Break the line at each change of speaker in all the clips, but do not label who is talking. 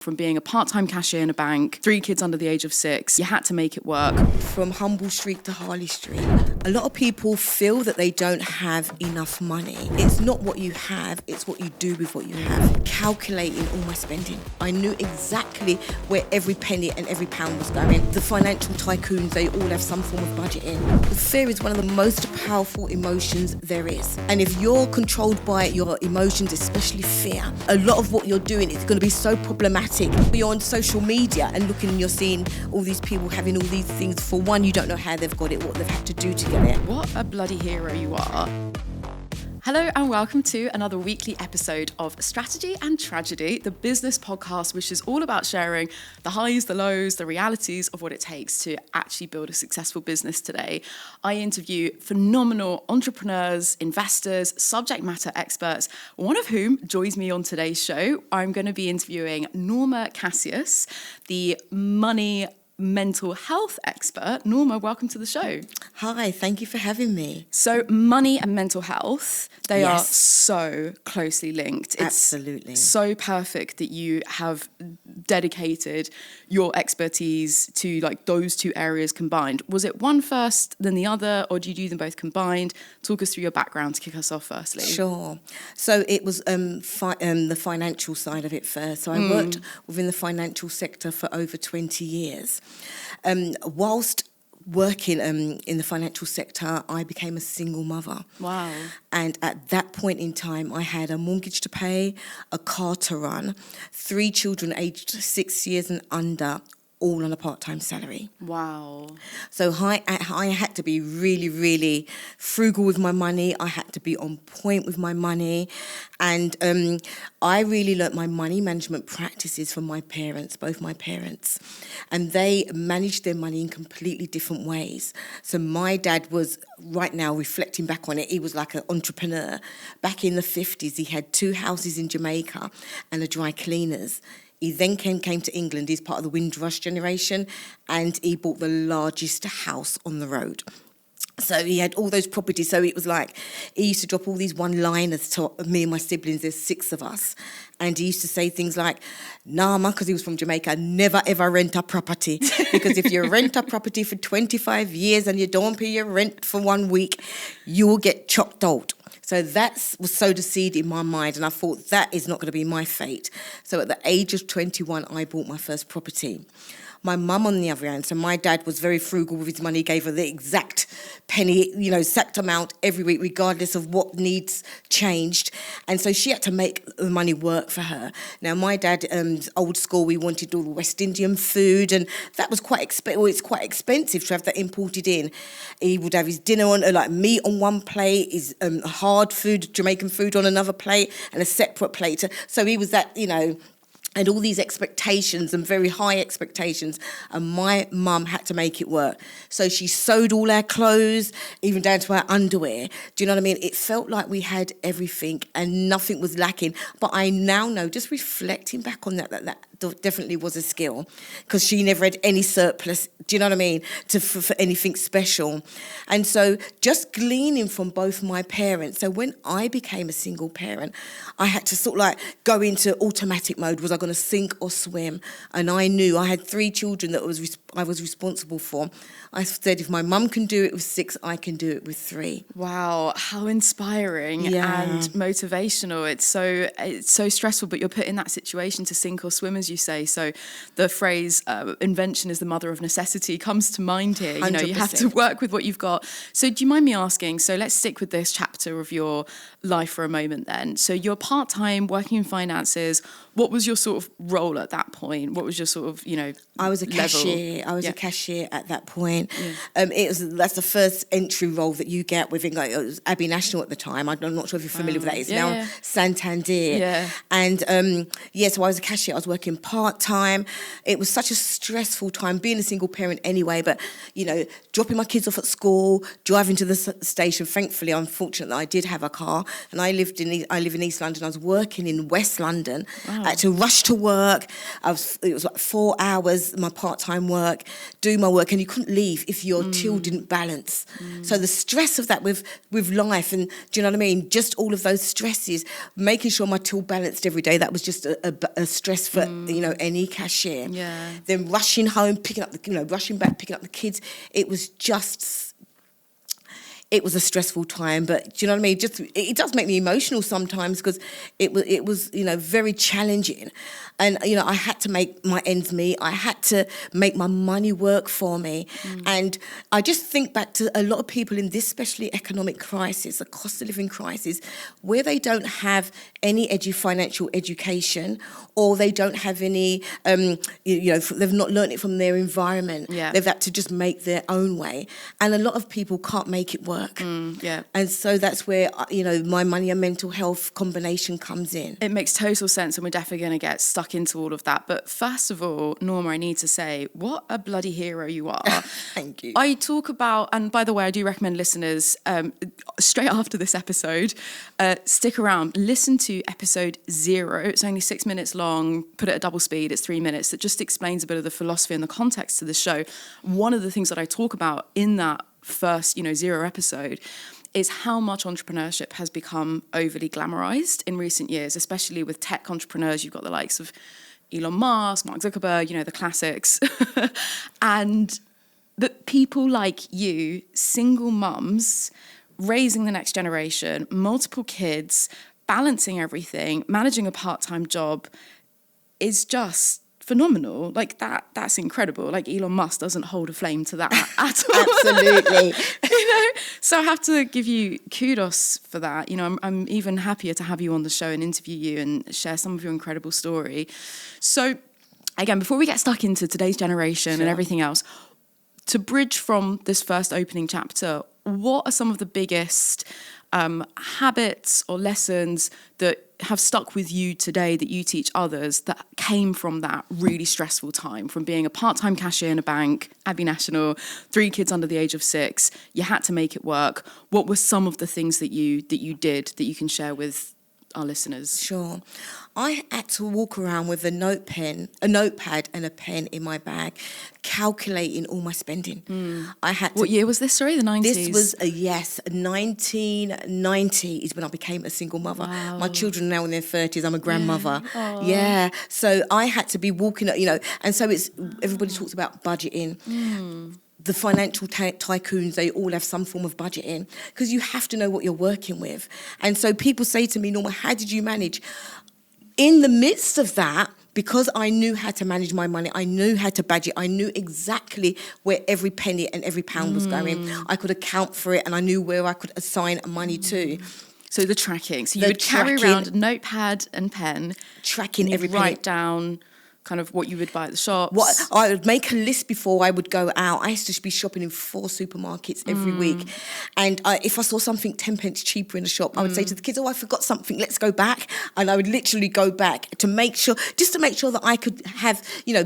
From being a part-time cashier in a bank, 3 kids under the age of 6, you had to make it work.
From Humble Street to Harley Street. A lot of people feel that they don't have enough money. It's not what you have, it's what you do with what you have. Calculating all my spending. I knew exactly where every penny and every pound was going. The financial tycoons, they all have some form of budgeting. Fear is one of the most powerful emotions there is. And if you're controlled by your emotions, especially fear, a lot of what you're doing is going to be so problematic. You're on social media and looking and you're seeing all these people having all these things. For one, you don't know how they've got it, what they've had to do to get it.
What a bloody hero you are. Hello and welcome to another weekly episode of Strategy and Tragedy, the business podcast, which is all about sharing the highs, the lows, the realities of what it takes to actually build a successful business today. I interview phenomenal entrepreneurs, investors, subject matter experts, one of whom joins me on today's show. I'm going to be interviewing Norma Cassius, the money mental health expert. Norma, welcome to the show.
Hi, thank you for having me.
So money and mental health, they are so closely linked. It's
absolutely
so perfect that you have dedicated your expertise to like those two areas combined. Was it one first, then the other, or do you do them both combined? Talk us through your background to kick us off firstly.
Sure. So it was the financial side of it first. So I worked within the financial sector for over 20 years. Whilst working in the financial sector, I became a single mother.
Wow.
And at that point in time, I had a mortgage to pay, a car to run, 3 children aged 6 years and under, all on a part-time salary.
Wow.
So I had to be really, really frugal with my money. I had to be on point with my money. And I really learnt my money management practices from my parents, both my parents. And they managed their money in completely different ways. So my dad was, right now, reflecting back on it, he was like an entrepreneur. Back in the 50s, he had 2 houses in Jamaica and a dry cleaners. He then came to England. He's part of the Windrush generation, and he bought the largest house on the road. So he had all those properties. So it was like, he used to drop all these one-liners to me and my siblings. There's 6 of us. And he used to say things like, Norma, because he was from Jamaica, never ever rent a property. Because if you rent a property for 25 years and you don't pay your rent for 1 week, you will get chopped out. So that was sowed a seed in my mind, and I thought that is not going to be my fate. So at the age of 21, I bought my first property. My mum, on the other hand, so my dad was very frugal with his money, he gave her the exact penny, exact amount every week, regardless of what needs changed. And so she had to make the money work for her. Now, my dad, old school, we wanted all the West Indian food, and that was quite it's quite expensive to have that imported in. He would have his dinner on, like meat on one plate, his hard food, Jamaican food on another plate, and a separate plate. So he was that, and all these expectations and very high expectations, and my mum had to make it work. So she sewed all our clothes, even down to our underwear. Do you know what I mean? It felt like we had everything and nothing was lacking. But I now know, just reflecting back on that definitely was a skill, because she never had any surplus, do you know what I mean, for anything special. And so just gleaning from both my parents, so when I became a single parent, I had to sort of like go into automatic mode. Was I going to sink or swim? And I knew I had 3 children that I was responsible for. I said, if my mum can do it with 6, I can do it with 3.
Wow, how inspiring and motivational. It's so stressful, but you're put in that situation to sink or swim, as you say. So the phrase invention is the mother of necessity comes to mind here.
100%.
You have to work with what you've got. So do you mind me asking, so let's stick with this chapter of your life for a moment then. So you're part-time working in finances. What was your sort of role at that point? What was your sort of,
I was a cashier. I was a cashier at that point. That's the first entry role that you get within, it was Abbey National at the time. I'm not sure if you're familiar with that. It's now Santander.
Yeah.
And so I was a cashier. I was working part-time. It was such a stressful time, being a single parent anyway, but, dropping my kids off at school, driving to the station. Thankfully, unfortunately, I did have a car, and I live in East London. I was working in West London.
Wow.
I had to rush rush to work. It was like 4 hours, my part-time work, do my work, and you couldn't leave if your till didn't balance. So the stress of that with life, and do you know what I mean? Just all of those stresses, making sure my till balanced every day, that was just a stress for, any cashier.
Yeah.
Then rushing home, rushing back, picking up the kids. It was a stressful time, but do you know what I mean? It does make me emotional sometimes, because it was very challenging, and I had to make my ends meet. I had to make my money work for me, and I just think back to a lot of people in this, especially economic crisis, a cost of living crisis, where they don't have any financial education, or they don't have any, they've not learned it from their environment.
Yeah.
They've had to just make their own way, and a lot of people can't make it work.
Yeah.
And so that's where, my money and mental health combination comes in.
It makes total sense, and we're definitely going to get stuck into all of that. But first of all, Norma, I need to say, what a bloody hero you are.
Thank you.
I talk about, and by the way, I do recommend listeners, straight after this episode, stick around, listen to episode 0. It's only 6 minutes long, put it at double speed, it's 3 minutes. It just explains a bit of the philosophy and the context to the show. One of the things that I talk about in that first 0 episode is how much entrepreneurship has become overly glamorized in recent years, especially with tech entrepreneurs. You've got the likes of Elon Musk, Mark Zuckerberg, the classics. And that people like you, single mums, raising the next generation, multiple kids, balancing everything, managing a part-time job is just phenomenal. Like that's incredible. Like Elon Musk doesn't hold a flame to that at all.
Absolutely.
So I have to give you kudos for that. I'm even happier to have you on the show and interview you and share some of your incredible story. So again, before we get stuck into today's generation and everything else, to bridge from this first opening chapter, what are some of the biggest habits or lessons that have stuck with you today that you teach others that came from that really stressful time, from being a part-time cashier in a bank, Abbey National, 3 kids under the age of 6, you had to make it work. What were some of the things that you did that you can share with our listeners?
Sure. I had to walk around with a notepad and a pen in my bag, calculating all my spending. I had to.
What year was this? Sorry, the 90s?
This was 1990 is when I became a single mother.
Wow.
My children are now in their 30s. I'm a grandmother. Yeah. So I had to be walking, and so everybody talks about budgeting. The financial tycoons, they all have some form of budgeting, because you have to know what you're working with. And so people say to me, Norma, how did you manage? In the midst of that, because I knew how to manage my money, I knew how to budget, I knew exactly where every penny and every pound was going. I could account for it, and I knew where I could assign money to.
So the tracking. So you would carry around a notepad and pen.
Tracking every penny.
Write down kind of what you would buy at the shops.
What I would make a list before I would go out. I used to be shopping in 4 supermarkets every week, and if I saw something 10 pence cheaper in the shop, I would say to the kids, "Oh, I forgot something. Let's go back." And I would literally go back to make sure that I could have,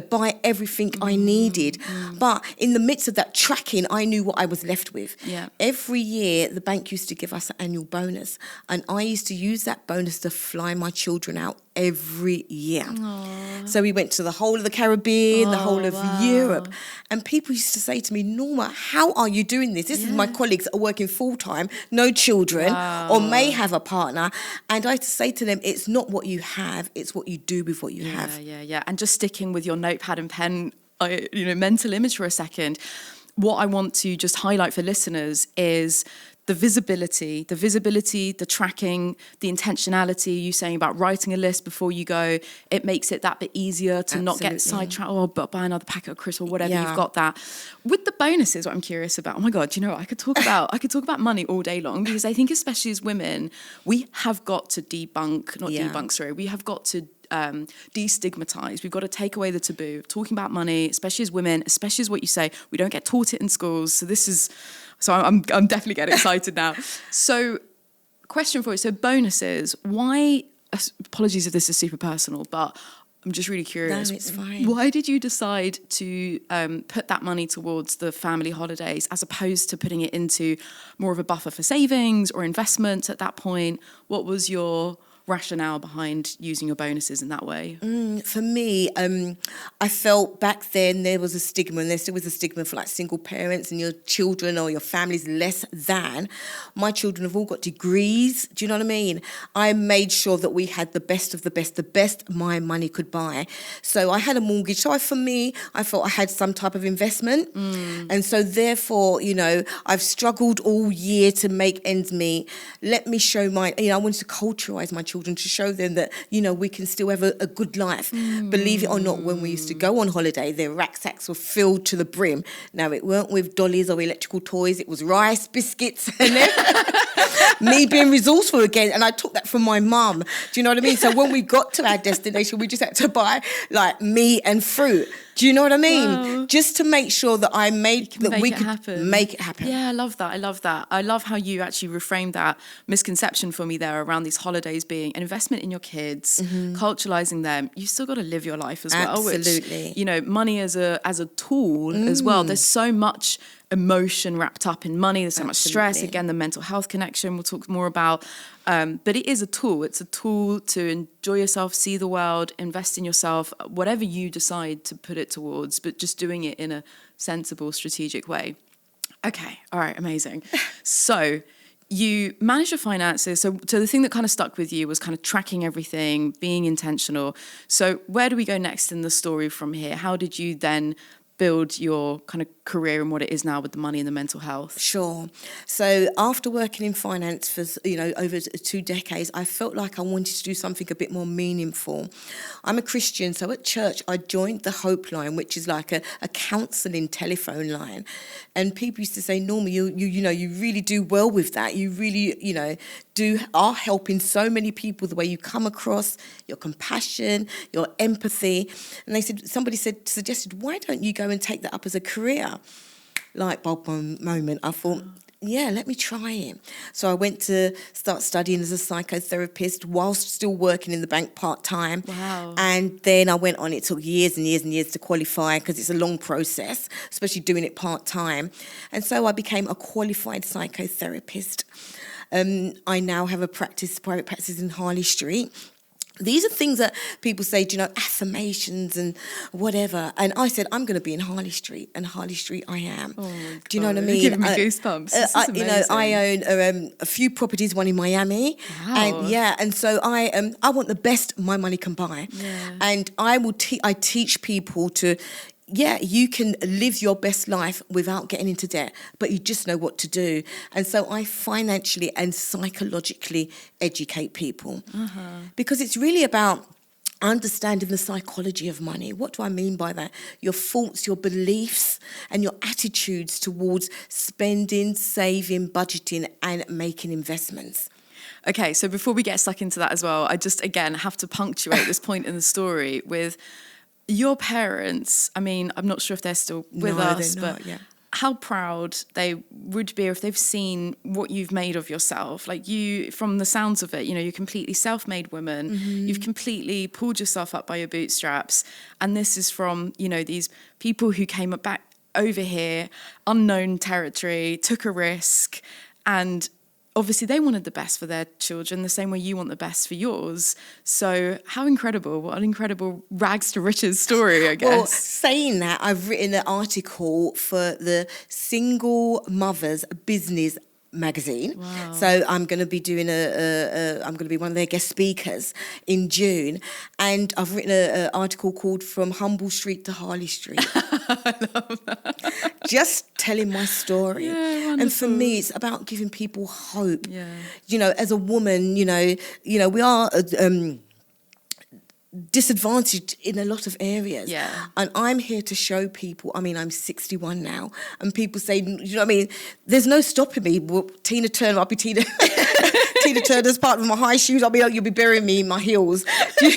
buy everything I needed. But in the midst of that tracking, I knew what I was left with.
Yeah.
Every year, the bank used to give us an annual bonus, and I used to use that bonus to fly my children out every year. Aww. So we went to the whole of the Caribbean, the whole of Europe. And people used to say to me, Norma, how are you doing this? This is my colleagues that are working full-time, no children, or may have a partner. And I had to say to them, it's not what you have, it's what you do with what you have.
Yeah. And just sticking with your notepad and pen, mental image for a second, what I want to just highlight for listeners is the visibility, the tracking, the intentionality, you saying about writing a list before you go, it makes it that bit easier to not get sidetracked or buy another packet of crisps or whatever, you've got that. With the bonuses, what I'm curious about, oh my God, I could talk about money all day long, because I think especially as women, we have got to we have got to destigmatize. We've got to take away the taboo of talking about money, especially as women, especially as what you say, we don't get taught it in schools. So I'm definitely getting excited now. So question for you. So bonuses, why, apologies if this is super personal, but I'm just really curious.
No, it's fine.
Why did you decide to put that money towards the family holidays as opposed to putting it into more of a buffer for savings or investments at that point? What was your rationale behind using your bonuses in that way?
For me, I felt back then there was a stigma, and there still was a stigma for like single parents and your children or your family's less than. My children have all got degrees. Do you know what I mean? I made sure that we had the best of the best my money could buy. So I had a mortgage. So for me, I felt I had some type of investment. And so therefore, you know, I've struggled all year to make ends meet. Let me show I wanted to culturalize my children, to show them that, you know, we can still have a good life. Believe it or not, when we used to go on holiday, their rucksacks were filled to the brim. Now, it weren't with dollies or electrical toys. It was rice, biscuits, and me being resourceful again. And I took that from my mum. Do you know what I mean? So when we got to our destination, we just had to buy like meat and fruit. Do you know what I mean?
Wow.
Just to make sure that we could
happen.
make it happen.
Yeah, I love that. I love how you actually reframed that misconception for me there around these holidays being an investment in your kids, culturalizing them. You still got to live your life as well.
Absolutely.
Which, you know, money as a tool as well. There's so much emotion wrapped up in money. There's so much stress. Again, the mental health connection we'll talk more about. But it is a tool. It's a tool to enjoy yourself, see the world, invest in yourself, whatever you decide to put it towards, but just doing it in a sensible, strategic way. Okay. All right. Amazing. So you manage your finances. So the thing that kind of stuck with you was kind of tracking everything, being intentional. So where do we go next in the story from here? How did you then build your kind of career and what it is now with the money and the mental health?
Sure. So after working in finance for, you know, over 2 decades, I felt like I wanted to do something a bit more meaningful. I'm a Christian, so at church I joined the Hope Line, which is like a counselling telephone line. And people used to say, Norma, you know, you really do well with that. You really, you know, are helping so many people, the way you come across, your compassion, your empathy. And somebody suggested, why don't you go and take that up as a career? Light bulb moment. I thought, yeah, let me try it. So I went to start studying as a psychotherapist whilst still working in the bank part-time.
Wow.
And then I went on. It took years and years and years to qualify because it's a long process, especially doing it part-time. And so I became a qualified psychotherapist. I now have a private practice in Harley Street. These are things that people say, do you know, affirmations and whatever. And I said, I'm going to be in Harley Street, and Harley Street I am.
Oh my God.
Do you know what I mean?
You're giving me goosebumps. This is amazing.
You know, I own a few properties, one in Miami.
Wow.
And so I want the best my money can buy.
Yeah.
And I teach people to, you can live your best life without getting into debt, but you just know what to do. And so I financially and psychologically educate people because it's really about understanding the psychology of money. What do I mean by that? Your thoughts, your beliefs, and your attitudes towards spending, saving, budgeting, and making investments.
Okay, so before we get stuck into that as well, I just, again, have to punctuate this point in the story with your parents. I mean, I'm not sure if they're still with us, but how proud they would be if they've seen what you've made of yourself. Like you, from the sounds of it, you know, you're completely self-made woman. You've completely pulled yourself up by your bootstraps. And this is from, you know, these people who came back over here, unknown territory, took a risk, and obviously they wanted the best for their children the same way you want the best for yours. So how incredible, what an incredible rags to riches story, I guess.
Well, saying that, I've written an article for the Single Mothers Business magazine.
Wow.
So I'm going to be doing I'm going to be one of their guest speakers in June, and I've written an article called From Humble Street to Harley Street.
I love that.
Just telling my story.
Yeah,
and for me, it's about giving people hope.
Yeah.
You know, as a woman, you know, we are disadvantaged in a lot of areas.
Yeah.
And I'm here to show people, I mean, I'm 61 now, and people say, you know what I mean, there's no stopping me. Well, Tina Turner, I'll be Tina Turner's part of my high shoes. I'll be, you'll be burying me in my heels. Do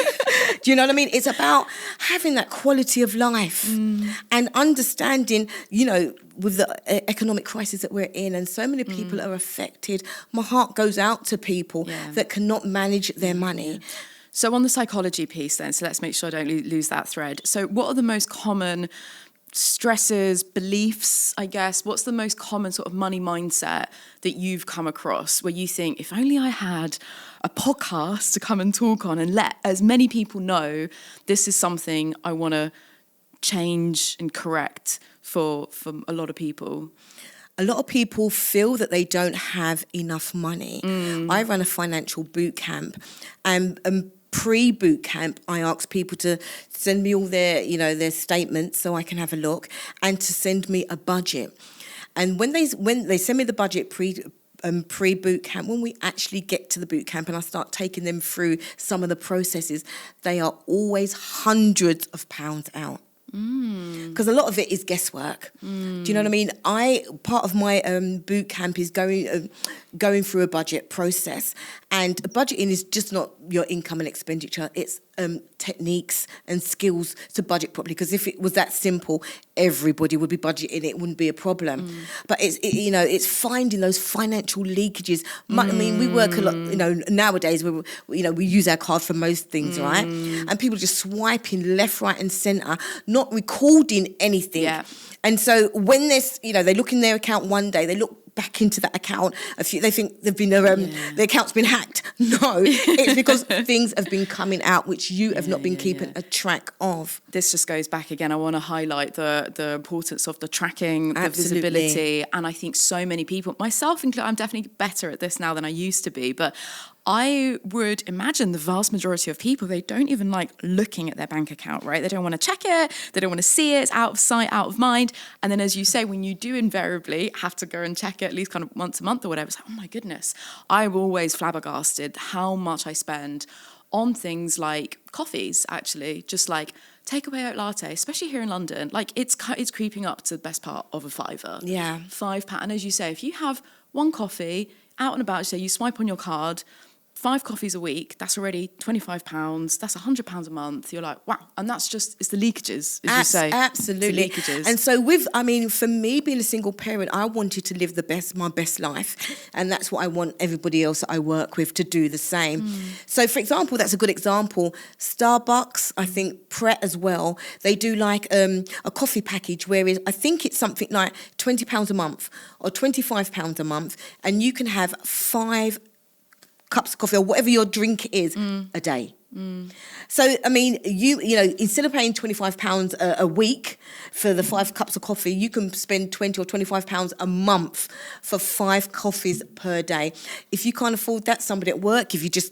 you know what I mean? It's about having that quality of life and understanding, you know, with the economic crisis that we're in, and so many people are affected. My heart goes out to people that cannot manage their money.
Yeah. So on the psychology piece then, so let's make sure I don't lose that thread. So what are the most common stresses, beliefs, I guess? What's the most common sort of money mindset that you've come across where you think, if only I had a podcast to come and talk on and let as many people know this is something I want to change and correct for a lot of people?
A lot of people feel that they don't have enough money. I run a financial boot camp, and pre-boot camp, I ask people to send me all their statements so I can have a look, and to send me a budget. And when they send me the budget pre-boot camp, when we actually get to the boot camp and I start taking them through some of the processes, they are always hundreds of pounds out. Because a lot of it is guesswork. Do you know what I mean? Part of my boot camp is going through a budget process, and budgeting is just not your income and expenditure. It's techniques and skills to budget properly. Because if it was that simple, everybody would be budgeting. It wouldn't be a problem. But it's finding those financial leakages. I mean, we work a lot. Nowadays we use our card for most things, right? And people just swiping left, right, and centre, not recording anything.
Yeah.
And so when they look in their account one day, they look back into that account, they think the account's been hacked. No, it's because things have been coming out which you have not been keeping a track of.
This just goes back again. I want to highlight the importance of the tracking, the visibility, and I think so many people, myself included, I'm definitely better at this now than I used to be, but I would imagine the vast majority of people, they don't even like looking at their bank account, right? They don't want to check it. They don't want to see it. It's out of sight, out of mind. And then, as you say, when you do invariably have to go and check it at least kind of once a month or whatever, it's like, oh my goodness, I'm always flabbergasted how much I spend on things like coffees, actually, just like takeaway oat latte, especially here in London. Like it's creeping up to the best part of a £5.
Yeah.
£5. And as you say, if you have one coffee out and about, say you swipe on your card, 5 coffees a week, that's already £25, that's £100 a month. You're like, wow. And that's just, it's the leakages, as you say.
Absolutely.
It's the leakages.
And so for me being a single parent, I wanted to live my best life. And that's what I want everybody else that I work with to do the same. So for example, that's a good example. Starbucks, I think Pret as well, they do like a coffee package, whereas I think it's something like £20 a month or £25 a month. And you can have 5 cups of coffee or whatever your drink is a day. So, I mean, you instead of paying £25 a week for the 5 cups of coffee, you can spend £20 or £25 a month for 5 coffees per day. If you can't afford that, somebody at work, if you just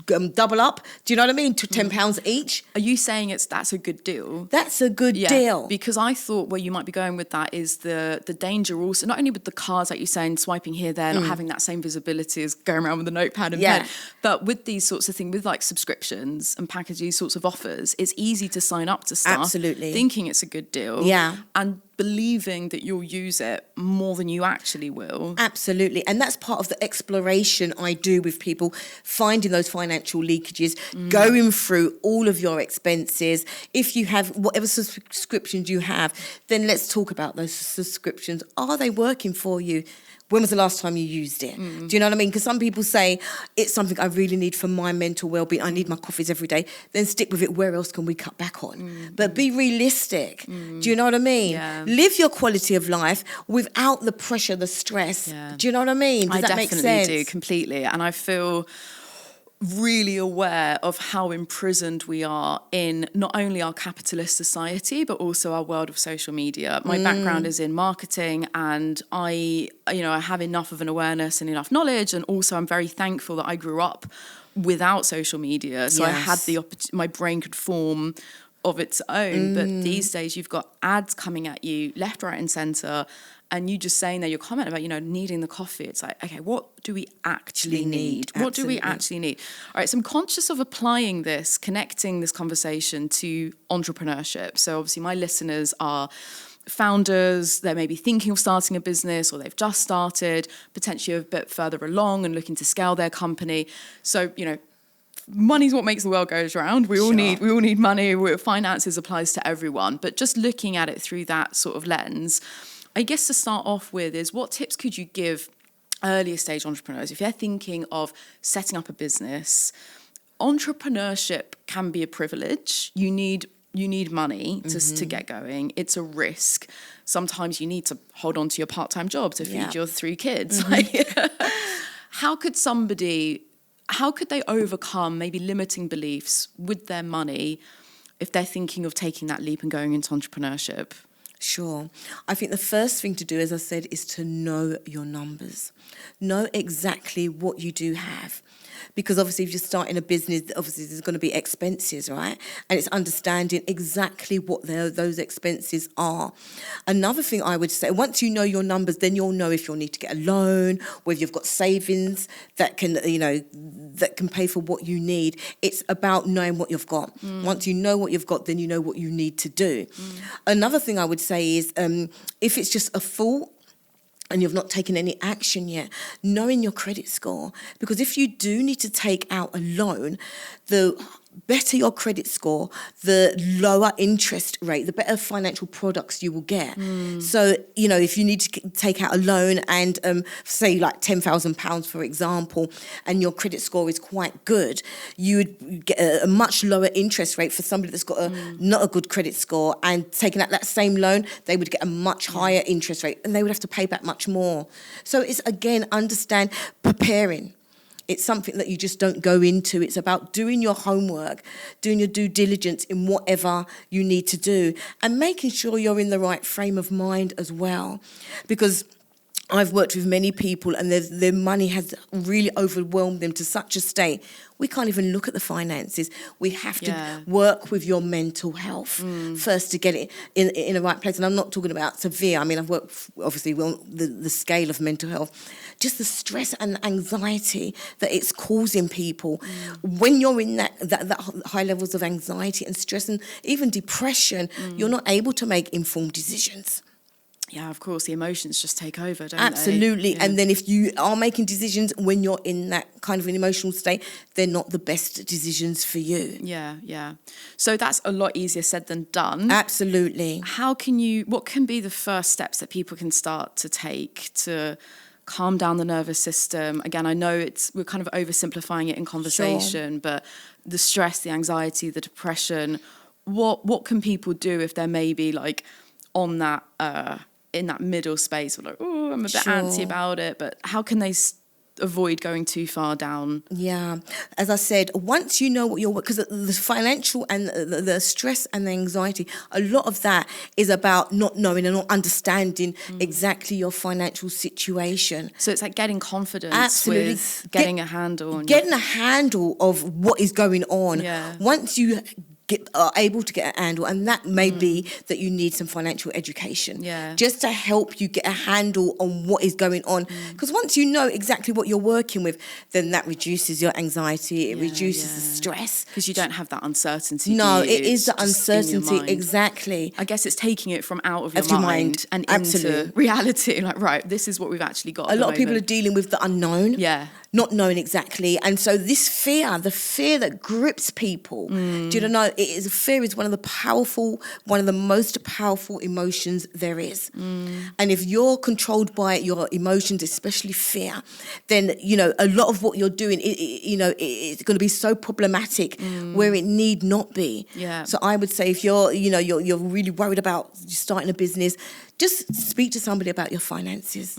double up, do you know what I mean, to £10 each.
Are you saying that's a good deal?
That's a good deal.
Because I thought where you might be going with that is the danger also, not only with the cards, like you're saying, swiping here, there, not having that same visibility as going around with a notepad and pen, but with these sorts of things, with like subscriptions and packages, these sorts of offers, it's easy to sign up to stuff.
Absolutely.
Thinking it's a good deal.
Yeah.
And believing that you'll use it more than you actually will.
Absolutely. And that's part of the exploration I do with people, finding those financial leakages, going through all of your expenses. If you have whatever subscriptions you have, then let's talk about those subscriptions. Are they working for you? When was the last time you used it? Do you know what I mean? Because some people say, it's something I really need for my mental well-being. I need my coffees every day. Then stick with it. Where else can we cut back on? But be realistic. Do you know what I mean?
Yeah.
Live your quality of life without the pressure, the stress.
Yeah.
Do you know what I mean? Does that make sense?
I definitely do, completely. And I feel really aware of how imprisoned we are in not only our capitalist society, but also our world of social media. My background is in marketing, and I have enough of an awareness and enough knowledge. And also I'm very thankful that I grew up without social media. So I had the my brain could form of its own. But these days you've got ads coming at you left, right and centre. And you just saying there, your comment about, needing the coffee. It's like, okay, what do we actually need? What do we actually need? All right, so I'm conscious of applying this, connecting this conversation to entrepreneurship. So obviously my listeners are founders, they may be thinking of starting a business, or they've just started, potentially a bit further along and looking to scale their company. So, money's what makes the world goes round. We all need money. Finances applies to everyone. But just looking at it through that sort of lens, I guess to start off with is, what tips could you give earlier stage entrepreneurs if they're thinking of setting up a business? Entrepreneurship can be a privilege. You need you need money to get going. It's a risk. Sometimes you need to hold on to your part-time job to feed your 3 kids. How could they overcome maybe limiting beliefs with their money if they're thinking of taking that leap and going into entrepreneurship?
Sure. I think the first thing to do, as I said, is to know your numbers. Know exactly what you do have. Because obviously if you're starting a business, obviously there's going to be expenses, right? And it's understanding exactly what those expenses are. Another thing I would say, once you know your numbers, then you'll know if you'll need to get a loan, whether you've got savings that can, that can pay for what you need. It's about knowing what you've got. Once you know what you've got, then you know what you need to do. Another thing I would say is if it's just a thought, and you've not taken any action yet, knowing your credit score. Because if you do need to take out a loan, the better your credit score, the lower interest rate, the better financial products you will get. So, if you need to take out a loan and say like £10,000, for example, and your credit score is quite good, you would get a much lower interest rate for somebody that's got not a good credit score, and taking out that same loan, they would get a much higher interest rate and they would have to pay back much more. So it's, again, understand, preparing. It's something that you just don't go into. It's about doing your homework, doing your due diligence in whatever you need to do, and making sure you're in the right frame of mind as well. Because I've worked with many people and their money has really overwhelmed them to such a state. We can't even look at the finances. We have to work with your mental health first to get it in the right place. And I'm not talking about severe. I mean, I've worked obviously on the scale of mental health. Just the stress and anxiety that it's causing people. When you're in that high levels of anxiety and stress and even depression, you're not able to make informed decisions.
Yeah, of course, the emotions just take over, don't
Absolutely.
they? Yeah.
And then if you are making decisions when you're in that kind of an emotional state, they're not the best decisions for you.
Yeah. So that's a lot easier said than done.
Absolutely.
What can be the first steps that people can start to take to calm down the nervous system? Again, I know we're kind of oversimplifying it in conversation, but the stress, the anxiety, the depression, what can people do if they're maybe like on that, in that middle space, like, oh, I'm a bit antsy about it, but how can they avoid going too far down? Yeah,
as I said, once you know what because the financial and the stress and the anxiety, a lot of that is about not knowing and not understanding exactly your financial situation.
So it's like getting confidence with getting a handle
of what is going on. Once you are able to get a handle, and that may be that you need some financial education just to help you get a handle on what is going on. Because once you know exactly what you're working with, then that reduces your anxiety, it reduces the stress.
Because you don't have that uncertainty.
No, it is the uncertainty, exactly.
I guess it's taking it from out of your mind and into reality. Like, right, this is what we've actually got.
A lot of people are dealing with the unknown.
Yeah.
Not knowing exactly. And so this fear, the fear that grips people, do you know, fear is one of the most powerful emotions there is. And if you're controlled by your emotions, especially fear, then, a lot of what you're doing, it's going to be so problematic where it need not be. Yeah. So I would say if you're really worried about starting a business, just speak to somebody about your finances.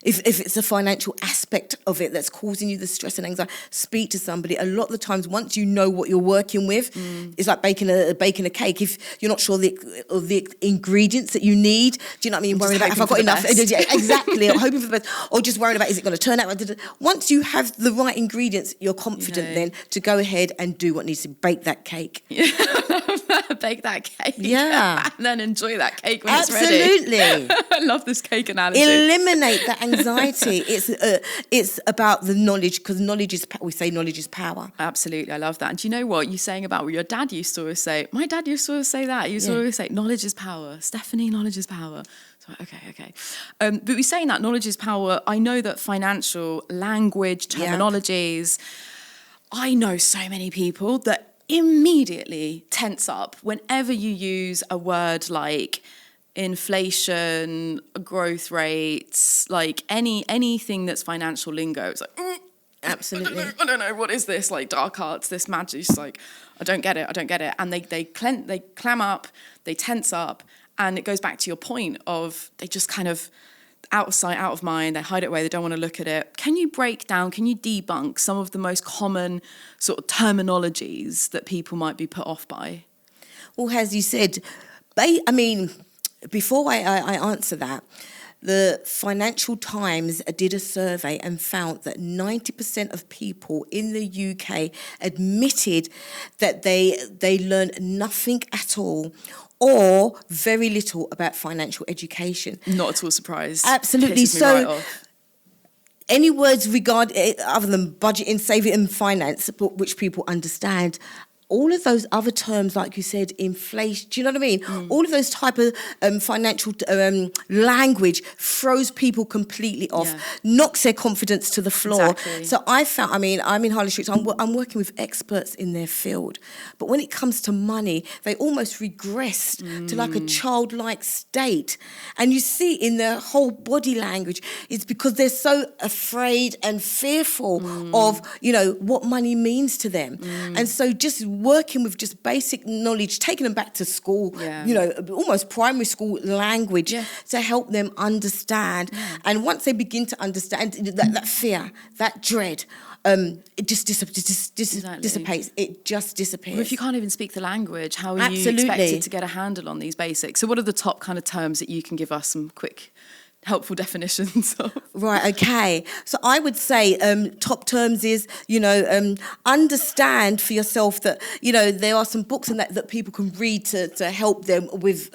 If it's a financial aspect of it that's causing you the stress and anxiety, speak to somebody. A lot of the times, once you know what you're working with, it's like baking a cake. If you're not sure of the ingredients that you need, do you know what I mean? Worrying about if I've got enough. Exactly. Or hoping for the best. Or just worrying about, is it going to turn out? Once you have the right ingredients, you're confident then to go ahead and do what needs to bake that cake.
Bake that cake.
Yeah.
And then enjoy that cake when it's ready.
Absolutely.
I love this cake analogy.
Eliminate that anxiety. It's about the knowledge, because we say knowledge is power.
Absolutely, I love that. And do you know what you're saying about what your dad used to always say? My dad used to always say that. He used to always say, knowledge is power. Stephanie, knowledge is power. So, okay. But we're saying that knowledge is power. I know that financial language, terminologies, I know so many people that immediately tense up whenever you use a word like inflation, growth rates, like anything that's financial lingo. It's like,
Absolutely.
I don't know, what is this? Like dark arts, this magic, like, I don't get it. And they clam up, they tense up, and it goes back to your point of they just kind of out of sight, out of mind, they hide it away, they don't want to look at it. Can you debunk some of the most common sort of terminologies that people might be put off by?
Well, as you said, before I answer that, the Financial Times did a survey and found that 90% of people in the UK admitted that they learned nothing at all or very little about financial education.
Not at all surprised.
Absolutely. So any words other than budgeting, saving and finance, but which people understand, all of those other terms, like you said, inflation, do you know what I mean? All of those type of financial language throws people completely off, knocks their confidence to the floor.
Exactly.
So I'm in Harley Street, so I'm working with experts in their field. But when it comes to money, they almost regressed to like a childlike state. And you see in their whole body language, it's because they're so afraid and fearful of, what money means to them. And so just working with just basic knowledge, taking them back to school, almost primary school language to help them understand. And once they begin to understand that fear, that dread, it just dissipates. It just disappears.
Well, if you can't even speak the language, how are you expected to get a handle on these basics? So what are the top kind of terms that you can give us some quick helpful definitions of?
Right, okay. So I would say top terms is, understand for yourself that, there are some books and that people can read to help them with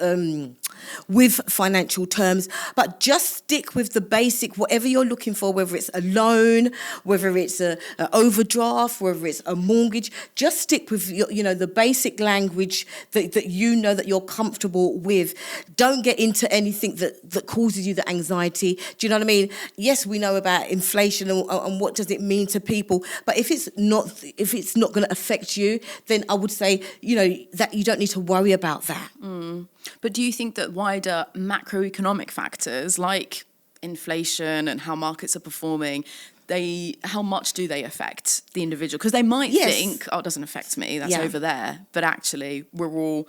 financial terms, but just stick with the basic, whatever you're looking for, whether it's a loan, whether it's an overdraft, whether it's a mortgage, just stick with, the basic language that that you're comfortable with. Don't get into anything that causes you the anxiety. Do you know what I mean? Yes, we know about inflation and what does it mean to people, but if it's not going to affect you, then I would say, that you don't need to worry about that.
But do you think that wider macroeconomic factors like inflation and how markets are performing, how much do they affect the individual? Because they might think, it doesn't affect me, that's over there. But actually, we're all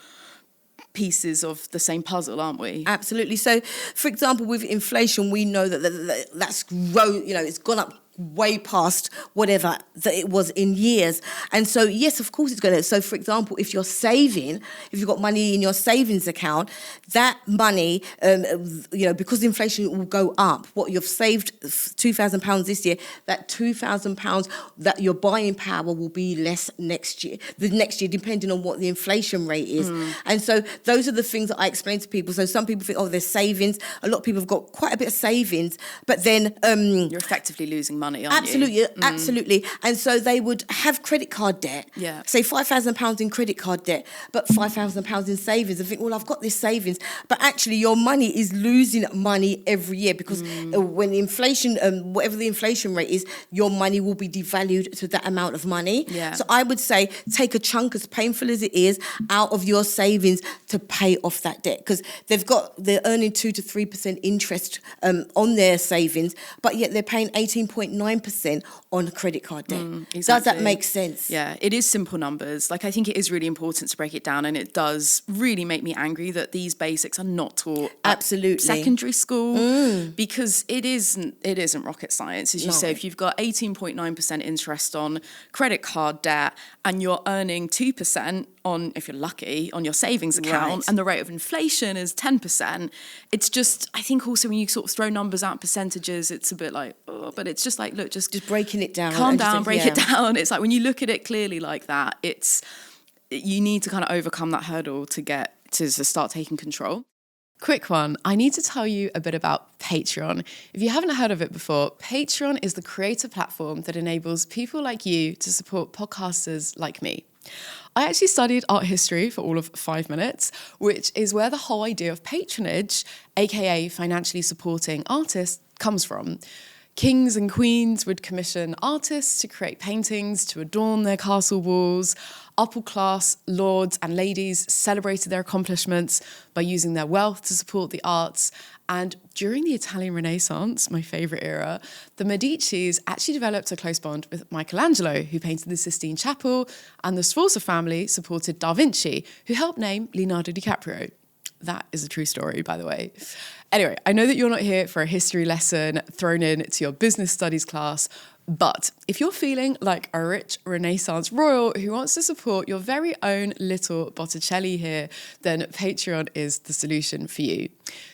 pieces of the same puzzle, aren't we?
Absolutely. So, for example, with inflation, we know that's grown, it's gone up way past whatever that it was in years. And so, yes, of course it's going to. So, for example, if you've got money in your savings account, that money, because inflation will go up, what you've saved £2,000 this year, that £2,000, that your buying power will be less next year, depending on what the inflation rate is. And so those are the things that I explain to people. So some people think, there's savings. A lot of people have got quite a bit of savings, but then
you're effectively losing money, aren't
you? Absolutely. And so they would have credit card debt.
Yeah.
Say £5,000 in credit card debt, but £5,000 in savings. And think, I've got this savings. But actually your money is losing money every year because when inflation, whatever the inflation rate is, your money will be devalued to that amount of money.
Yeah.
So I would say take a chunk, as painful as it is, out of your savings to pay off that debt, because they're earning 2 to 3% interest on their savings, but yet they're paying 18.9% on credit card debt.
Exactly.
Does that make sense?
Yeah, it is simple numbers. Like, I think it is really important to break it down, and it does really make me angry that these basics are not taught at secondary school, because it isn't rocket science. As you say, if you've got 18.9% interest on credit card debt and you're earning 2% on, if you're lucky, on your savings account, and the rate of inflation is 10%, it's just, I think also when you sort of throw numbers out, percentages, it's a bit like, but it's just like, look, just
breaking it down.
Calm down, break it down. It's like when you look at it clearly like that, you need to kind of overcome that hurdle to start taking control. Quick one. I need to tell you a bit about Patreon. If you haven't heard of it before, Patreon is the creator platform that enables people like you to support podcasters like me. I actually studied art history for all of 5 minutes, which is where the whole idea of patronage, aka financially supporting artists, comes from. Kings and queens would commission artists to create paintings to adorn their castle walls. Upper class lords and ladies celebrated their accomplishments by using their wealth to support the arts. And during the Italian Renaissance, my favourite era, the Medicis actually developed a close bond with Michelangelo, who painted the Sistine Chapel, and the Sforza family supported Da Vinci, who helped name Leonardo DiCaprio. That is a true story, by the way. Anyway, I know that you're not here for a history lesson thrown in to your business studies class, but if you're feeling like a rich Renaissance royal who wants to support your very own little Botticelli here, then Patreon is the solution for you.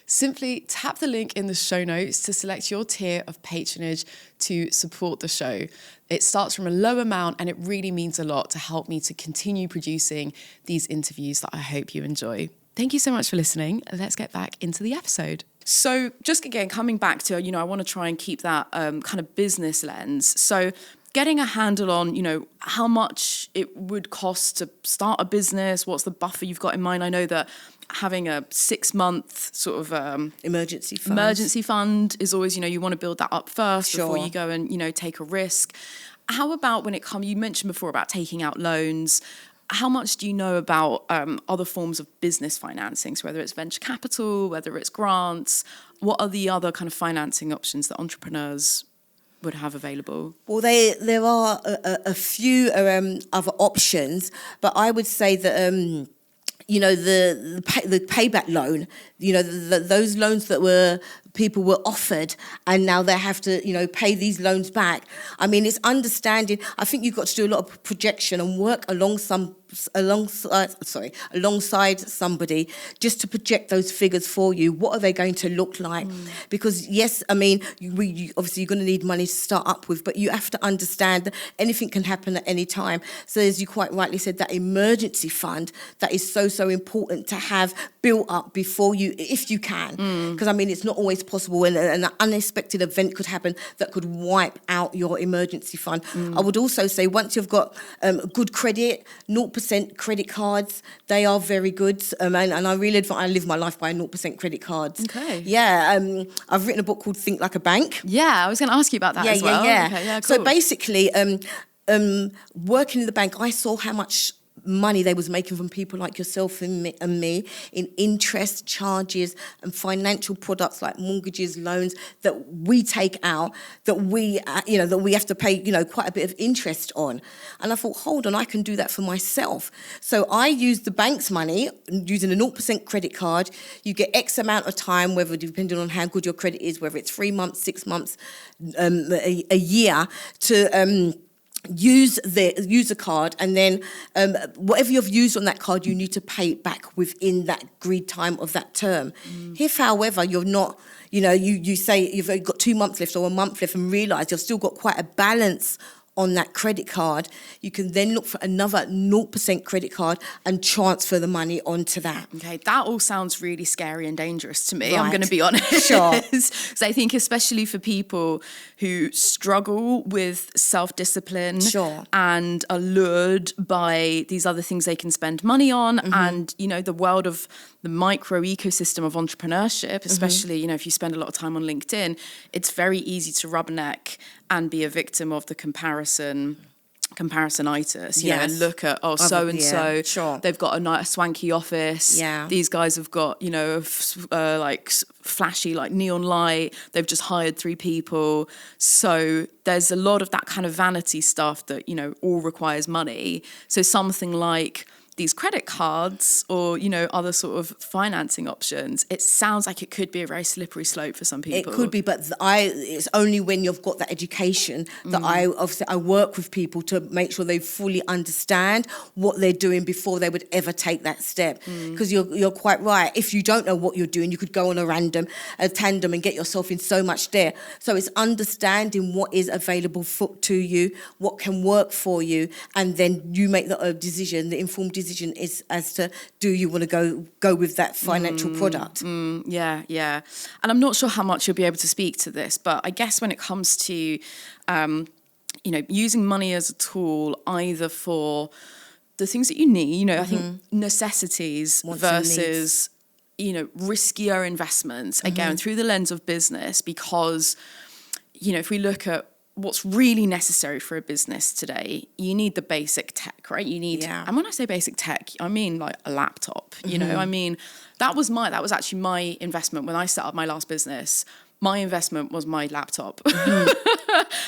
Simply tap the link in the show notes to select your tier of patronage to support the show. It starts from a low amount and it really means a lot to help me to continue producing these interviews that I hope you enjoy. Thank you so much for listening. Let's get back into the episode. So just again, coming back to, I want to try and keep that kind of business lens. So getting a handle on, how much it would cost to start a business, what's the buffer you've got in mind? I know that having a 6-month sort of emergency fund is always, you want to build that up first before you go and, take a risk. How about when it comes, you mentioned before about taking out loans. How much do you know about other forms of business financing? So whether it's venture capital, whether it's grants, what are the other kind of financing options that entrepreneurs would have available? Well,
there are a few other options, but I would say that the payback loan, those loans that people were offered and now they have to, pay these loans back. I mean, it's understanding. I think you've got to do a lot of projection and work alongside somebody just to project those figures for you. What are they going to look like? Because yes, I mean, obviously you're going to need money to start up with, but you have to understand that anything can happen at any time. So as you quite rightly said, that emergency fund, that is so important to have built up before you, if you can. Because I mean, it's not always possible, and an unexpected event could happen that could wipe out your emergency fund. I would also say once you've got good credit, 0% credit cards, they are very good. And I really I live my life by 0% credit cards.
Okay.
Yeah. I've written a book called Think Like a Bank.
Yeah, I was going to ask you about that as well.
Yeah.
Okay, yeah, cool.
So basically, working in the bank, I saw how much money they was making from people like yourself and me in interest charges and financial products like mortgages, loans that we take out, that we have to pay, quite a bit of interest on. And I thought, hold on, I can do that for myself. So I used the bank's money using a 0% credit card. You get X amount of time, whether depending on how good your credit is, whether it's 3 months, 6 months, a year, to use the card, and then whatever you've used on that card, you need to pay it back within that agreed time of that term. If, however, you're not, you say you've only got 2 months left or a month left and realise you've still got quite a balance on that credit card, you can then look for another 0% credit card and transfer the money onto that.
Okay, that all sounds really scary and dangerous to me,
right.
I'm going to be honest.
Sure.
So I think especially for people who struggle with self-discipline
sure.
and are lured by these other things they can spend money on, and, the world of the micro ecosystem of entrepreneurship, especially, if you spend a lot of time on LinkedIn, it's very easy to rubberneck and be a victim of the comparisonitis, and look at, so-and-so,
sure.
they've got a nice swanky office.
Yeah.
These guys have got, like flashy, like neon light. They've just hired 3 people. So there's a lot of that kind of vanity stuff that, all requires money. So something like these credit cards or, other sort of financing options, it sounds like it could be a very slippery slope for some people.
It could be, but it's only when you've got that education that I work with people to make sure they fully understand what they're doing before they would ever take that step. Because you're quite right. If you don't know what you're doing, you could go on a tandem and get yourself in so much debt. So it's understanding what is available to you, what can work for you, and then you make the decision, the informed decision is as to, do you want to go with that financial product?
Yeah. And I'm not sure how much you'll be able to speak to this, but I guess when it comes to, using money as a tool, either for the things that you need, I think necessities
Wants
versus, riskier investments, again, through the lens of business, because if we look at what's really necessary for a business today, you need the basic tech, right? You need, and when I say basic tech, I mean like a laptop, I mean, that was actually my investment when I set up my last business. My investment was my laptop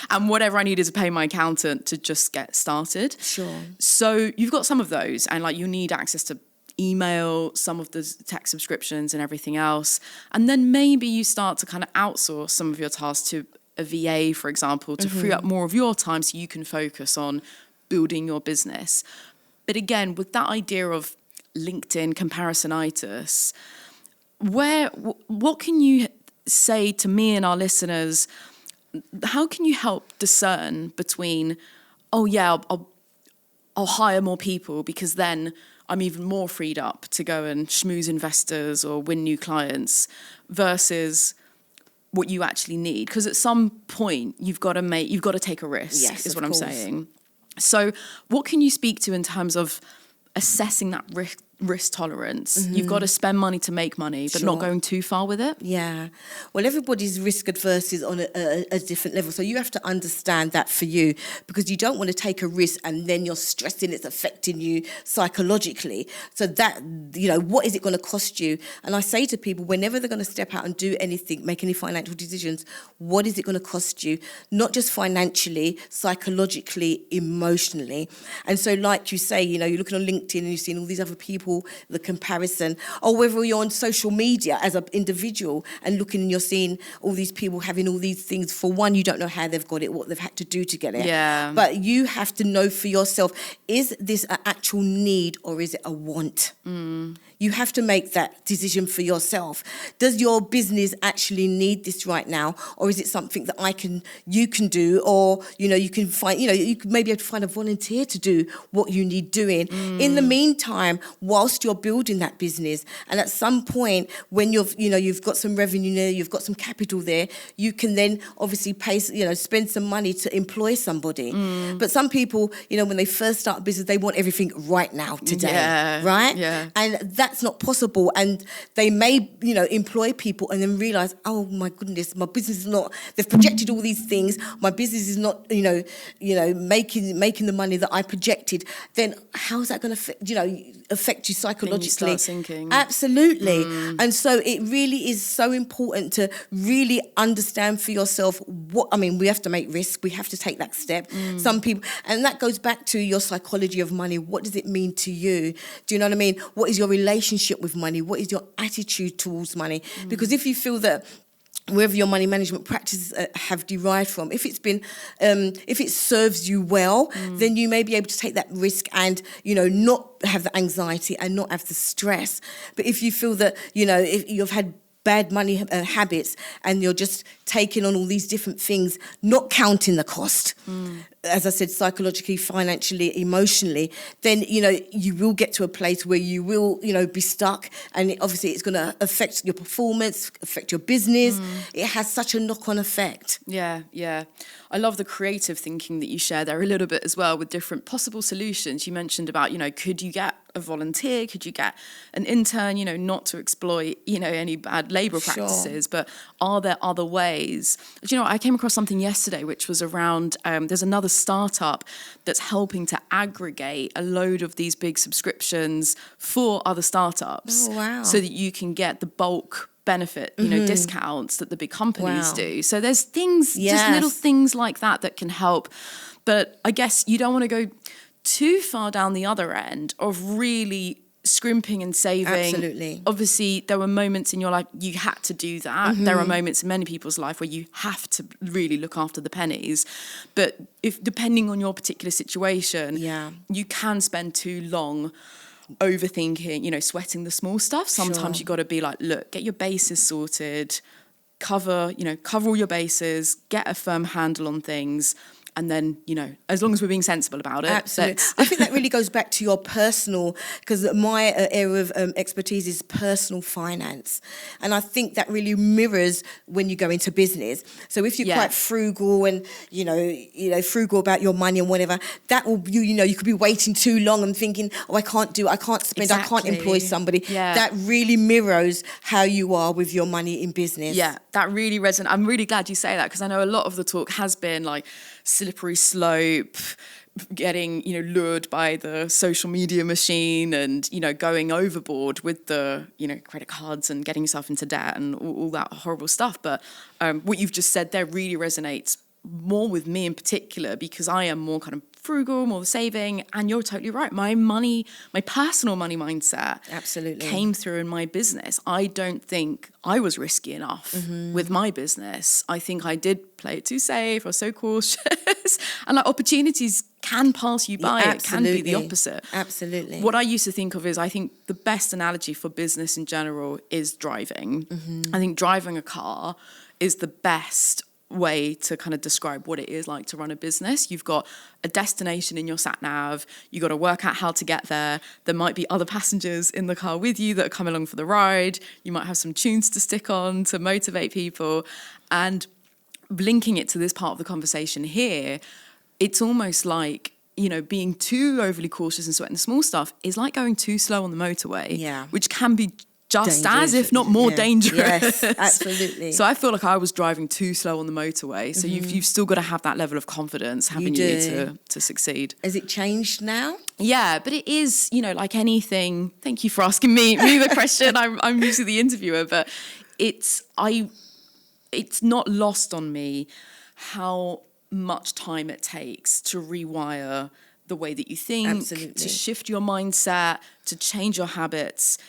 and whatever I needed to pay my accountant to just get started.
Sure.
So you've got some of those, and like you need access to email, some of the tech subscriptions and everything else. And then maybe you start to kind of outsource some of your tasks to a VA, for example, to free up more of your time so you can focus on building your business. But again, with that idea of LinkedIn comparisonitis, what can you say to me and our listeners? How can you help discern between, I'll hire more people because then I'm even more freed up to go and schmooze investors or win new clients, versus what you actually need? Because at some point you've got to take a risk, is what I'm saying. So what can you speak to in terms of assessing that risk tolerance? You've got to spend money to make money, but not going too far with it.
Yeah. Well, everybody's risk adverse is on a different level. So you have to understand that for you, because you don't want to take a risk and then you're stressing it's affecting you psychologically. So that, what is it going to cost you? And I say to people, whenever they're going to step out and do anything, make any financial decisions, what is it going to cost you? Not just financially, psychologically, emotionally. And so like you say, you're looking on LinkedIn and you're seeing all these other people, the comparison, or whether you're on social media as an individual and looking and you're seeing all these people having all these things. For one, you don't know how they've got it, what they've had to do to get it.
Yeah.
But you have to know for yourself, is this an actual need or is it a want? You have to make that decision for yourself. Does your business actually need this right now, or is it something that you can do, or you can find, you could maybe have to find a volunteer to do what you need doing. In the meantime, whilst you're building that business, and at some point when you've got some revenue there, you've got some capital there, you can then obviously pay, spend some money to employ somebody. But some people, when they first start a business, they want everything right now, today, right?
Yeah.
And that's not possible. And they may, employ people and then realize, oh my goodness, my business is not, they've projected all these things, my business is not, making the money that I projected. Then how's that going to, affect you psychologically?
Then you start sinking.
Absolutely. And so it really is so important to really understand for yourself we have to make risk. We have to take that step. Some people, and that goes back to your psychology of money. What does it mean to you? Do you know what I mean? What is your relationship with money? What is your attitude towards money? Because if you feel that wherever your money management practices have derived from, if if it serves you well, then you may be able to take that risk and, not have the anxiety and not have the stress. But if you feel that, if you've had bad money habits and you're just taking on all these different things, not counting the cost, as I said, psychologically, financially, emotionally, then, you will get to a place where you will, be stuck, and obviously it's going to affect your performance, affect your business. It has such a knock-on effect.
Yeah. I love the creative thinking that you share there a little bit as well, with different possible solutions. You mentioned about, could you get a volunteer? Could you get an intern, not to exploit, any bad labour practices, but are there other ways? Do I came across something yesterday, which was around, there's another startup that's helping to aggregate a load of these big subscriptions for other startups.
Oh, wow.
So that you can get the bulk benefit, discounts that the big companies do. So there's things, just little things like that can help. But I guess you don't want to go too far down the other end of really scrimping and saving.
Absolutely.
Obviously, there were moments in your life you had to do that. There are moments in many people's life where you have to really look after the pennies. But if depending on your particular situation, you can spend too long overthinking, sweating the small stuff. Sometimes you got to be like, look, get your bases sorted, cover all your bases, get a firm handle on things, And then, as long as we're being sensible about it.
Absolutely. I think that really goes back to your personal, because my area of expertise is personal finance. And I think that really mirrors when you go into business. So if you're quite frugal and, frugal about your money and whatever, that will, you could be waiting too long and thinking, I can't spend, I can't employ somebody. Yeah. That really mirrors how you are with your money in business.
Yeah, that really resonates. I'm really glad you say that, because I know a lot of the talk has been like slippery slope, getting, lured by the social media machine and, going overboard with the, credit cards and getting yourself into debt and all that horrible stuff. But what you've just said there really resonates more with me in particular, because I am more kind of frugal, more saving, and you're totally right. My personal money mindset
absolutely
came through in my business. I don't think I was risky enough with my business. I think I did play it too safe or so cautious, and like opportunities can pass you by. It can be the opposite.
Absolutely.
What I used to think of is, I think the best analogy for business in general is driving. I think driving a car is the best way to kind of describe what it is like to run a business. You've got a destination in your sat nav. You got to work out how to get there. There might be other passengers in the car with you that are coming along for the ride. You might have some tunes to stick on to motivate people. And linking it to this part of the conversation here, it's almost like, being too overly cautious and sweating the small stuff is like going too slow on the motorway, which can be just dangerous, as if not more dangerous.
Yes, absolutely.
So I feel like I was driving too slow on the motorway. So you've still got to have that level of confidence, haven't you, to succeed.
Has it changed now?
Yeah, but it is, like anything. Thank you for asking me the question. I'm usually the interviewer, but it's not lost on me how much time it takes to rewire the way that you think,
absolutely,
to shift your mindset, to change your habits.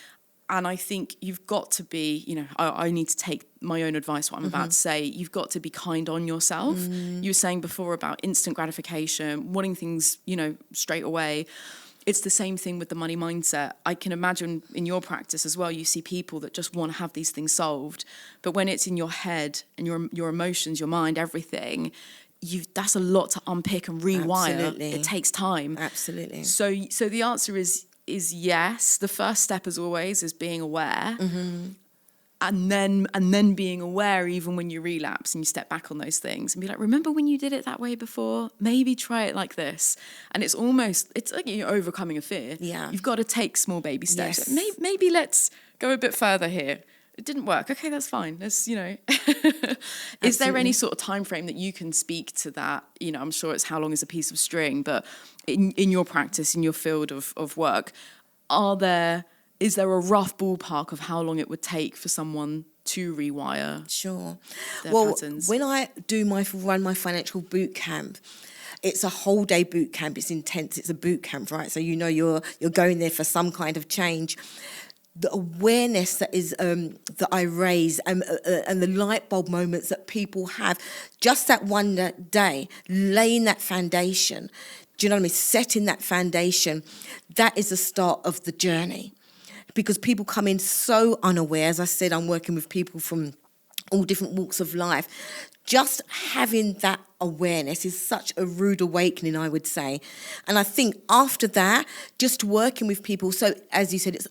And I think you've got to be, I need to take my own advice, what I'm about to say. You've got to be kind on yourself. You were saying before about instant gratification, wanting things, straight away. It's the same thing with the money mindset. I can imagine in your practice as well, you see people that just want to have these things solved. But when it's in your head and your emotions, your mind, everything, that's a lot to unpick and rewire.
Absolutely.
It takes time.
Absolutely.
So the answer is yes. The first step, as always, is being aware, and then being aware even when you relapse and you step back on those things and be like, remember when you did it that way before? Maybe try it like this. And it's like you're overcoming a fear.
Yeah,
you've got to take small baby steps.
Yes.
Maybe let's go a bit further here. It didn't work. Okay, that's fine. Let's, Is there any sort of time frame that you can speak to that? I'm sure it's how long is a piece of string, but in your practice, in your field of work, is there a rough ballpark of how long it would take for someone to rewire?
Sure.
Their patterns?
When I run my financial boot camp, it's a whole day boot camp. It's intense. It's a boot camp, right? So you're going there for some kind of change. The awareness that I raise and the light bulb moments that people have, just that one day, laying that foundation, do you know what I mean? Setting that foundation, that is the start of the journey. Because people come in so unaware. As I said, I'm working with people from all different walks of life. Just having that awareness is such a rude awakening, I would say. And I think after that, just working with people, so as you said, it's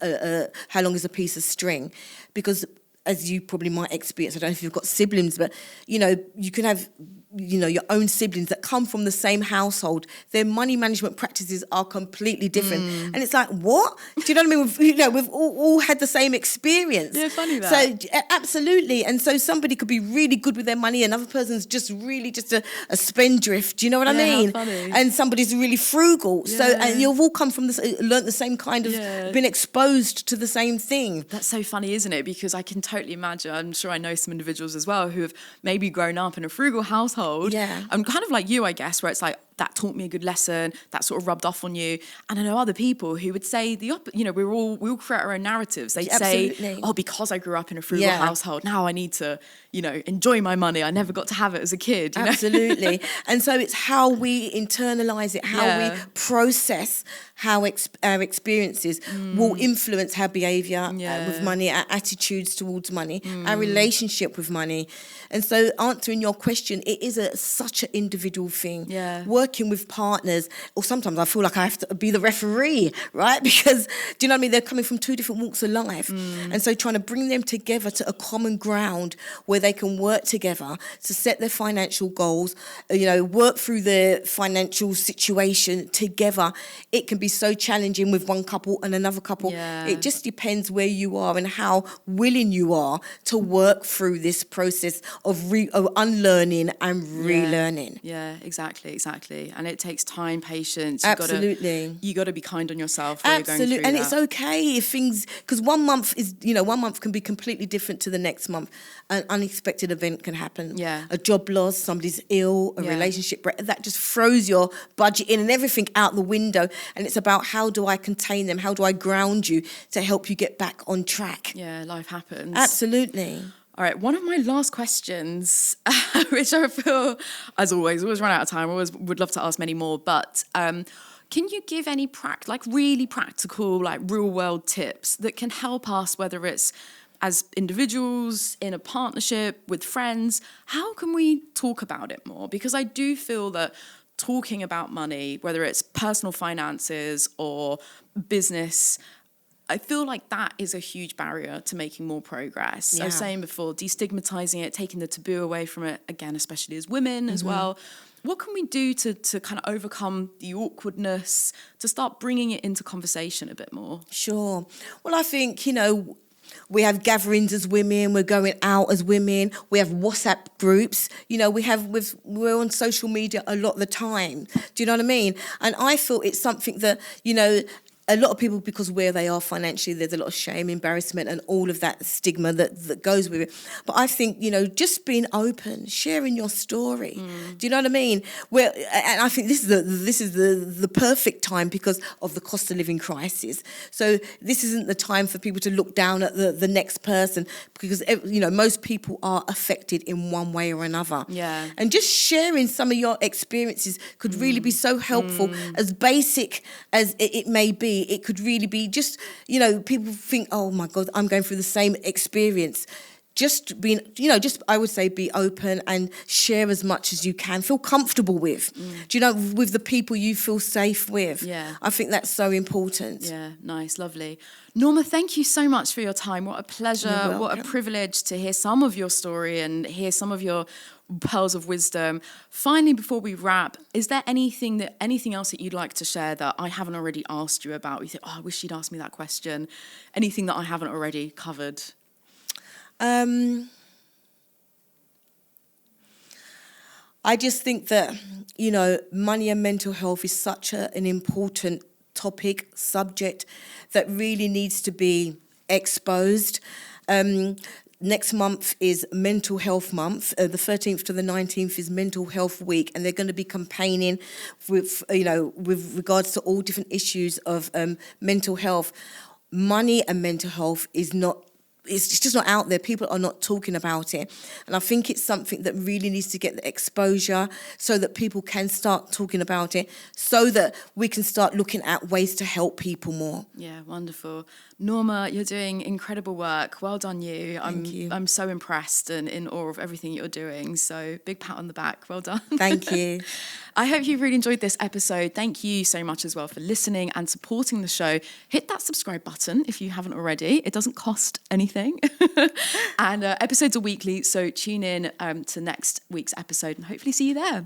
how long is a piece of string? Because as you probably might experience, I don't know if you've got siblings, but, you can have, your own siblings that come from the same household. Their money management practices are completely different. And it's like, what? Do you know what I mean? We've all had the same experience.
Yeah, funny that.
So, absolutely. And so somebody could be really good with their money, another person's just really just a spendthrift. Do you know what I mean?
How funny.
And somebody's really frugal.
Yeah.
So, and you've all come from learnt the same kind of, been exposed to the same thing.
That's so funny, isn't it? Because I can totally imagine, I'm sure I know some individuals as well who have maybe grown up in a frugal household.
Yeah.
I'm kind of like you, I guess, where it's like, that taught me a good lesson, that sort of rubbed off on you. And I know other people who would say the opposite. You know, we all create our own narratives. They'd say, oh, because I grew up in a frugal household, now I need to, you know, enjoy my money. I never got to have it as a kid. You
Absolutely.
know?
And so it's how we internalize it, how we process how our experiences will influence our behavior with money, our attitudes towards money, our relationship with money. And so answering your question, it is such an individual thing.
Yeah.
Working with partners, or sometimes I feel like I have to be the referee, right? Because, do you know what I mean? They're coming from two different walks of life. And so trying to bring them together to a common ground where they can work together to set their financial goals, you know, work through their financial situation together. It can be so challenging with one couple and another couple.
Yeah.
It just depends where you are and how willing you are to work through this process of unlearning and relearning.
Yeah, exactly. And it takes time, patience.
Absolutely.
You got to be kind on yourself.
Absolutely. And it's okay if things, because 1 month is, you know, 1 month can be completely different to the next month. An unexpected event can happen.
Yeah.
A job loss, somebody's ill, a relationship break, that just throws your budget in and everything out the window. And it's about how do I contain them? How do I ground you to help you get back on track?
Yeah, life happens.
Absolutely.
All right, one of my last questions, which I feel, as always run out of time. I always would love to ask many more, but can you give any really practical, like real world tips that can help us, whether it's as individuals, in a partnership, with friends? How can we talk about it more? Because I do feel that talking about money, whether it's personal finances or business, I feel like that is a huge barrier to making more progress. Yeah. I was saying before, destigmatizing it, taking the taboo away from it, again, especially as women as well. What can we do to kind of overcome the awkwardness, to start bringing it into conversation a bit more?
Sure. Well, I think, you know, we have gatherings as women, we're going out as women, we have WhatsApp groups, you know, we're on social media a lot of the time. Do you know what I mean? And I feel it's something that, you know, a lot of people, because where they are financially, there's a lot of shame, embarrassment, and all of that stigma that goes with it. But I think, you know, just being open, sharing your story. Do you know what I mean? And I think this is the perfect time because of the cost of living crisis. So this isn't the time for people to look down at the next person, because, you know, most people are affected in one way or another.
Yeah.
And just sharing some of your experiences could really be so helpful. As basic as it may be, it could really be just, you know, people think, oh my God, I'm going through the same experience. Just being, you know, I would say be open and share as much as you can. Feel comfortable with, do you know, with the people you feel safe with.
Yeah.
I think that's so important.
Yeah, nice, lovely. Norma, thank you so much for your time. What a pleasure, what a privilege to hear some of your story and hear some of your pearls of wisdom. Finally, before we wrap, is there anything else that you'd like to share that I haven't already asked you about? You think, oh, I wish you'd asked me that question. Anything that I haven't already covered?
I just think that, you know, money and mental health is such an important topic, subject that really needs to be exposed. Next month is Mental Health Month. The 13th to the 19th is Mental Health Week, and they're going to be campaigning with regards to all different issues of mental health. Money and mental health it's just not out there. People are not talking about it. And I think it's something that really needs to get the exposure so that people can start talking about it, so that we can start looking at ways to help people more.
Yeah, wonderful. Norma, you're doing incredible work. Well done, you.
Thank you.
I'm so impressed and in awe of everything you're doing. So big pat on the back. Well done.
Thank you.
I hope you've really enjoyed this episode. Thank you so much as well for listening and supporting the show. Hit that subscribe button if you haven't already. It doesn't cost anything. And episodes are weekly, so tune in to next week's episode and hopefully see you there.